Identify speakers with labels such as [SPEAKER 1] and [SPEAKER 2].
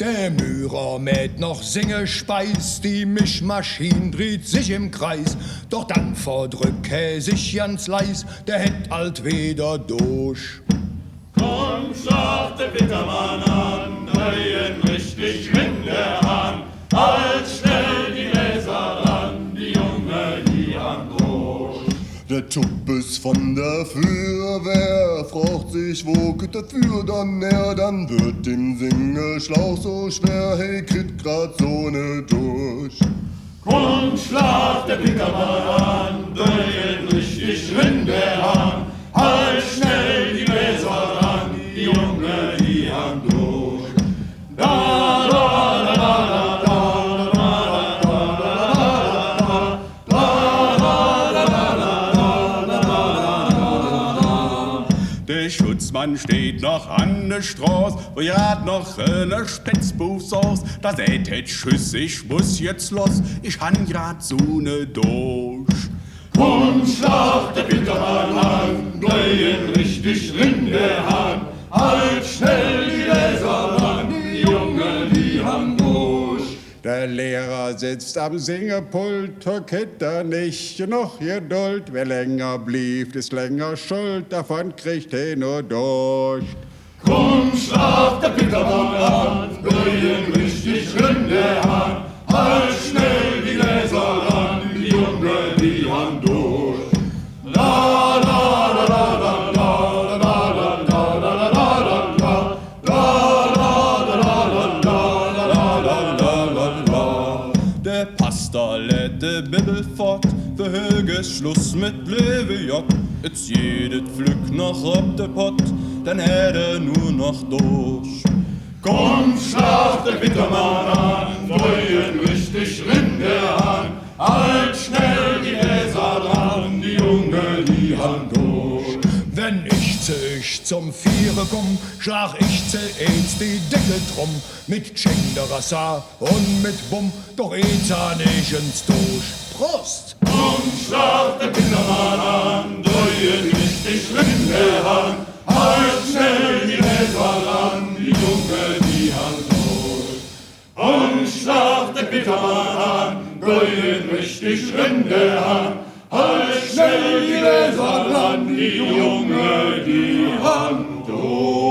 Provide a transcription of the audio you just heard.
[SPEAKER 1] Der Mührer mäht noch Singespeis, die Mischmaschine dreht sich im Kreis. Doch dann verdrückt er sich ganz leis, der hätt alt wieder durch.
[SPEAKER 2] Komm, schlag der Bittermann an, drehen richtig in der Hand. Halt schnell die Gläser ran, die Junge, die am Brot.
[SPEAKER 3] Der Tuppes von der Feuerwehr fragt sich, wo geht das für dann her? Dann wird dem Singeschlauch so schwer, hey, kriegt grad so ne durch.
[SPEAKER 2] Komm, schlag der Bittermann an, drehen richtig in der Hand. Halt schnell die Gläser ran, die Junge, die am durch. Da, da, da, da, da, da, da, da, da. Der Schutzmann steht noch an der Straße, wo grad noch eine Spitzbuchs aus. Da seht et Schuss, ich muss jetzt los, ich han grad so ne durch. Komm, schlag der Bittermann an, drehen richtig in der Hand. Halt schnell die Gläser ran, die Junge, die haben durch.
[SPEAKER 4] Der Lehrer sitzt am Singepult, kennt er nicht genug Geduld. Wer länger blieb, ist länger schuld, davon kriegt er nur durch.
[SPEAKER 2] Komm, schlag der Bittermann an, drehen richtig in der Hand. Halt schnell die Gläser ran, die Junge, die haben durch. La, la, la, la, la, la, la, la, la, la, la, la, la. Der Pastor lädt de Bibel fort, für höges Schluss mit Levi J. Jetzt jedet Pflück noch ob de Pott, dann hätt nur noch durch. Komm, schlag der Bittermann an, drehen richtig in der Hand. Halt schnell die Gläser ran, die Junge, die Hand durch.
[SPEAKER 1] Wenn ich zum Viere komm, schlag ich zuerst die Decke drum. Mit Chenderassa und mit Bumm, doch nicht ins durch. Prost!
[SPEAKER 2] Komm, schlag der Bittermann an, drehen richtig in der Hand. Halt schnell die Gläser ran, die Junge, die Hand durch. Und schlag der Bittermann an, drehen richtig in der Hand. Halt schnell die Gläser ran, die Junge, die Hand durch.